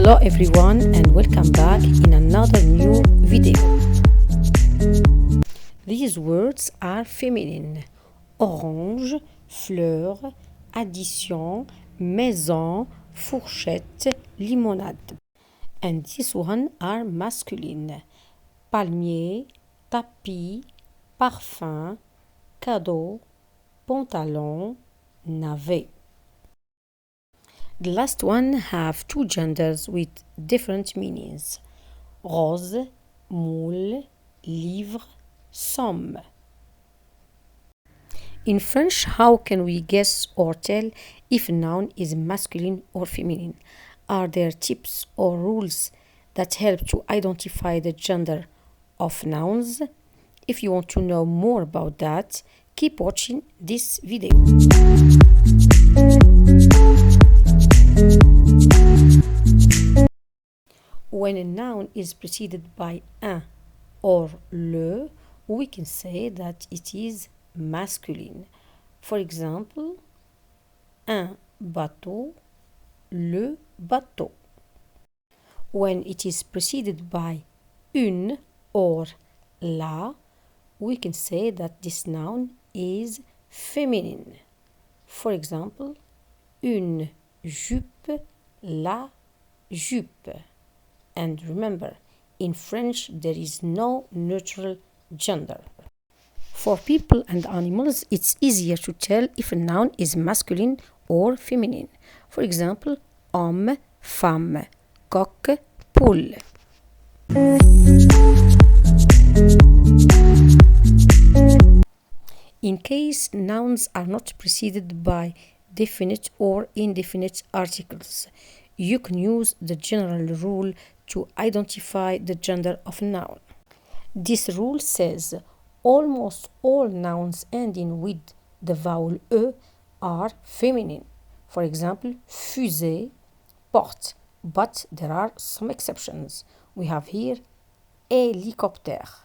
Hello everyone and welcome back in another new video. These words are feminine. Orange, fleur, addition, maison, fourchette, limonade. And this one are masculine. Palmier, tapis, parfum, cadeau, pantalon, navet. The last one have two genders with different meanings. Rose, moule, livre, somme. In French, how can we guess or tell if a noun is masculine or feminine? Are there tips or rules that help to identify the gender of nouns? If you want to know more about that, keep watching this video. When a noun is preceded by un or le, we can say that it is masculine. For example, un bateau, le bateau. When it is preceded by une or la, we can say that this noun is feminine. For example, une jupe, la jupe. And remember, in French there is no neutral gender. For people and animals, it's easier to tell if a noun is masculine or feminine. For example, homme, femme, coq, poule. In case nouns are not preceded by definite or indefinite articles, you can use the general rule to identify the gender of a noun. This rule says almost all nouns ending with the vowel E are feminine. For example, fusée, porte, but there are some exceptions. We have here hélicoptère.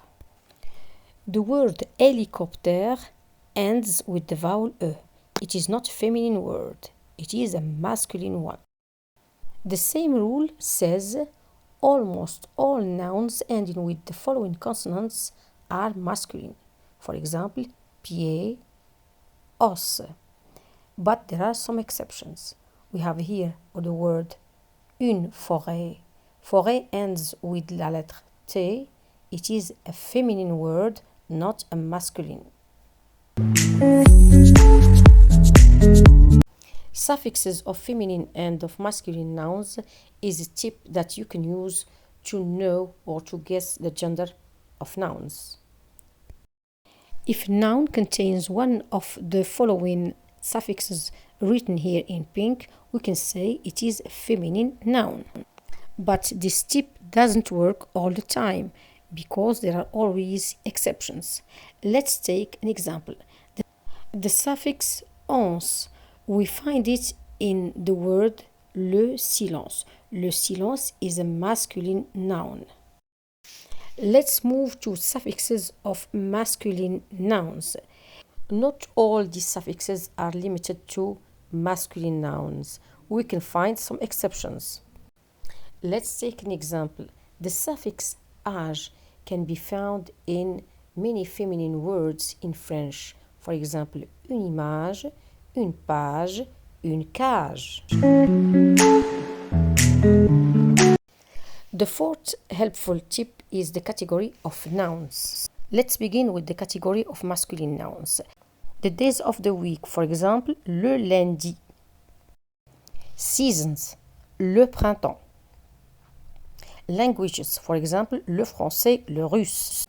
The word hélicoptère ends with the vowel E. It is not a feminine word. It is a masculine one. The same rule says almost all nouns ending with the following consonants are masculine. For example, pied, os. But there are some exceptions. We have here the word une forêt. Forêt ends with la lettre T. It is a feminine word, not a masculine. Suffixes of feminine and of masculine nouns is a tip that you can use to know or to guess the gender of nouns. If a noun contains one of the following suffixes written here in pink, we can say it is a feminine noun. But this tip doesn't work all the time because there are always exceptions. Let's take an example. The suffix ons, we find it in the word le silence. Le silence is a masculine noun. Let's move to suffixes of masculine nouns. Not all these suffixes are limited to masculine nouns. We can find some exceptions. Let's take an example. The suffix age can be found in many feminine words in French. For example, une image, une page, une cage. The fourth helpful tip is the category of nouns. Let's begin with the category of masculine nouns. The days of the week, for example, le lundi. Seasons, le printemps. Languages, for example, le français, le russe.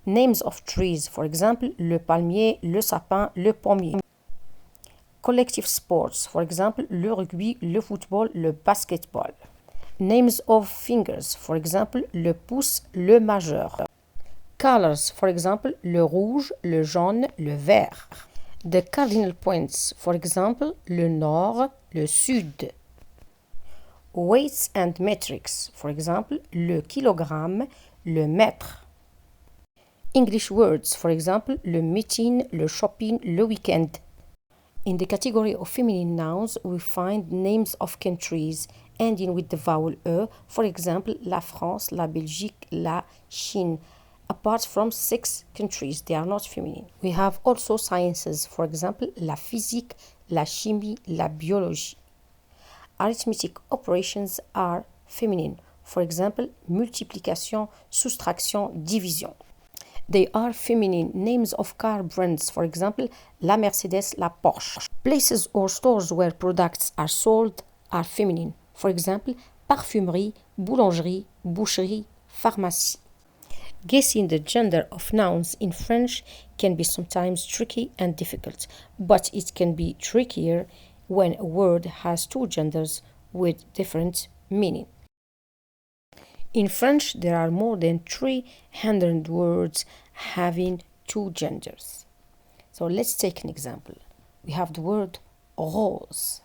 Names of trees, for example, le palmier, le sapin, le pommier. Collective sports, for example, le rugby, le football, le basketball. Names of fingers, for example, le pouce, le majeur. Colors, for example, le rouge, le jaune, le vert. The cardinal points, for example, le nord, le sud. Weights and metrics, for example, le kilogramme, le mètre. English words, for example, le meeting, le shopping, le weekend. In the category of feminine nouns, we find names of countries ending with the vowel E. For example, la France, la Belgique, la Chine. Apart from 6 countries, they are not feminine. We have also sciences, for example, la physique, la chimie, la biologie. Arithmetic operations are feminine, for example, multiplication, soustraction, division. They are feminine names of car brands, for example, la Mercedes, la Porsche. Places or stores where products are sold are feminine, for example, parfumerie, boulangerie, boucherie, pharmacie. Guessing the gender of nouns in French can be sometimes tricky and difficult, but it can be trickier when a word has 2 genders with different meaning. In French, there are more than 300 words having 2 genders. So let's take an example. We have the word rose.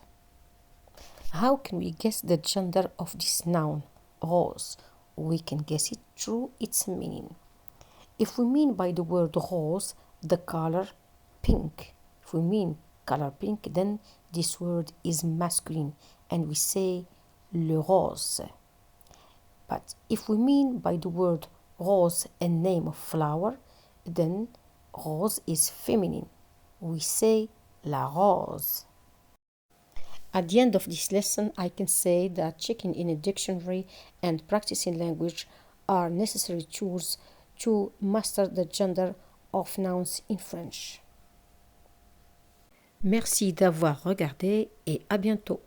How can we guess the gender of this noun, rose? We can guess it through its meaning. If we mean by the word rose the color pink, if we mean color pink, then this word is masculine and we say le rose. But if we mean by the word rose a name of flower, then rose is feminine. We say la rose. At the end of this lesson, I can say that checking in a dictionary and practicing language are necessary tools to master the gender of nouns in French. Merci d'avoir regardé et à bientôt.